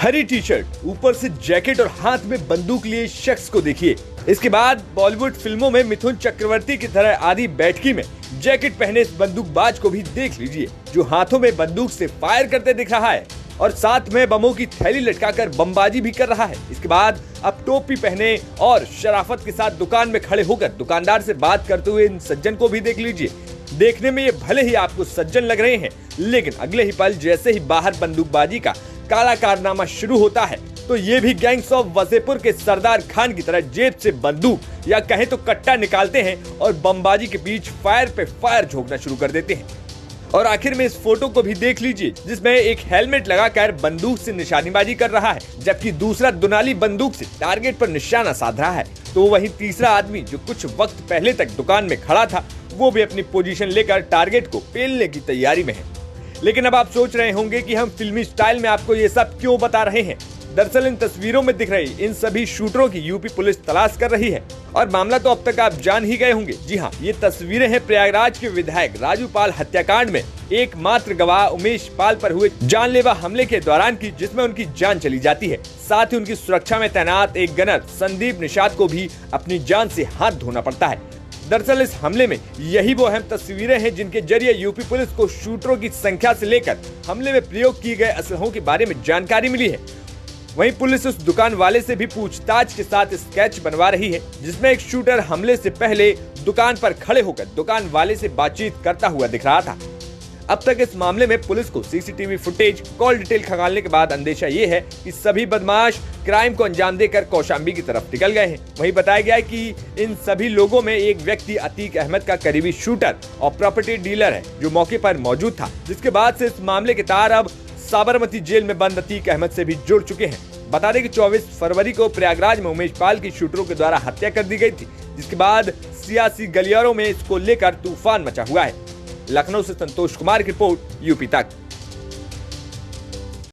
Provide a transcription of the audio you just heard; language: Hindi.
हरी टी शर्ट, ऊपर से जैकेट और हाथ में बंदूक लिए शख्स को देखिए। इसके बाद बॉलीवुड फिल्मों में मिथुन चक्रवर्ती की तरह आधी बैठकी में जैकेट पहने इस बंदूकबाज को भी देख लीजिए, जो हाथों में बंदूक से फायर करते दिख रहा है और साथ में बमों की थैली लटकाकर बमबाजी भी कर रहा है। इसके बाद अब टोपी पहने और शराफत के साथ दुकान में खड़े होकर दुकानदार से बात करते हुए इन सज्जन को भी देख लीजिए। देखने में ये भले ही आपको सज्जन लग रहे हैं, लेकिन अगले ही पल जैसे ही बाहर बंदूकबाजी का काला कारनामा शुरू होता है तो ये भी गैंग्स ऑफ वसेपुर के सरदार खान की तरह जेब से बंदूक या कहें तो कट्टा निकालते हैं और बमबाजी के बीच फायर पे फायर झोंकना शुरू कर देते हैं। और आखिर में इस फोटो को भी देख लीजिए, जिसमें एक हेलमेट लगाकर बंदूक से निशानेबाजी कर रहा है, जबकि दूसरा दुनाली बंदूक से टारगेट पर निशाना साध रहा है। तो वहीं तीसरा आदमी जो कुछ वक्त पहले तक दुकान में खड़ा था, वो भी अपनी पोजीशन लेकर टारगेट को पेलने की तैयारी में है। लेकिन अब आप सोच रहे होंगे कि हम फिल्मी स्टाइल में आपको ये सब क्यों बता रहे हैं। दरअसल इन तस्वीरों में दिख रही इन सभी शूटरों की यूपी पुलिस तलाश कर रही है और मामला तो अब तक आप जान ही गए होंगे। जी हाँ, ये तस्वीरें हैं प्रयागराज के विधायक राजू पाल हत्याकांड में एकमात्र गवाह उमेश पाल पर हुए जानलेवा हमले के दौरान की, जिसमें उनकी जान चली जाती है। साथ ही उनकी सुरक्षा में तैनात एक गनर संदीप निषाद को भी अपनी जान से हाथ धोना पड़ता है। दरअसल इस हमले में यही वो अहम तस्वीरें हैं जिनके जरिए यूपी पुलिस को शूटरों की संख्या से लेकर हमले में प्रयोग किए गए असलहों के बारे में जानकारी मिली है। वहीं पुलिस उस दुकान वाले से भी पूछताछ के साथ स्केच बनवा रही है, जिसमें एक शूटर हमले से पहले दुकान पर खड़े होकर दुकान वाले से बातचीत करता हुआ दिख रहा था। अब तक इस मामले में पुलिस को सीसीटीवी फुटेज, कॉल डिटेल खंगालने के बाद अंदेशा ये है कि सभी बदमाश क्राइम को अंजाम देकर कौशाम्बी की तरफ निकल गए हैं। वहीं बताया गया है कि इन सभी लोगों में एक व्यक्ति अतीक अहमद का करीबी शूटर और प्रॉपर्टी डीलर है, जो मौके पर मौजूद था, जिसके बाद से इस मामले के तार अब साबरमती जेल में बंद अतीक अहमद से भी जुड़ चुके हैं। बता दें कि 24 फरवरी को प्रयागराज में उमेश पाल की शूटरों के द्वारा हत्या कर दी गई थी, जिसके बाद सियासी गलियारों में इसको लेकर तूफान मचा हुआ है। लखनऊ से संतोष कुमार की रिपोर्ट, यूपी तक।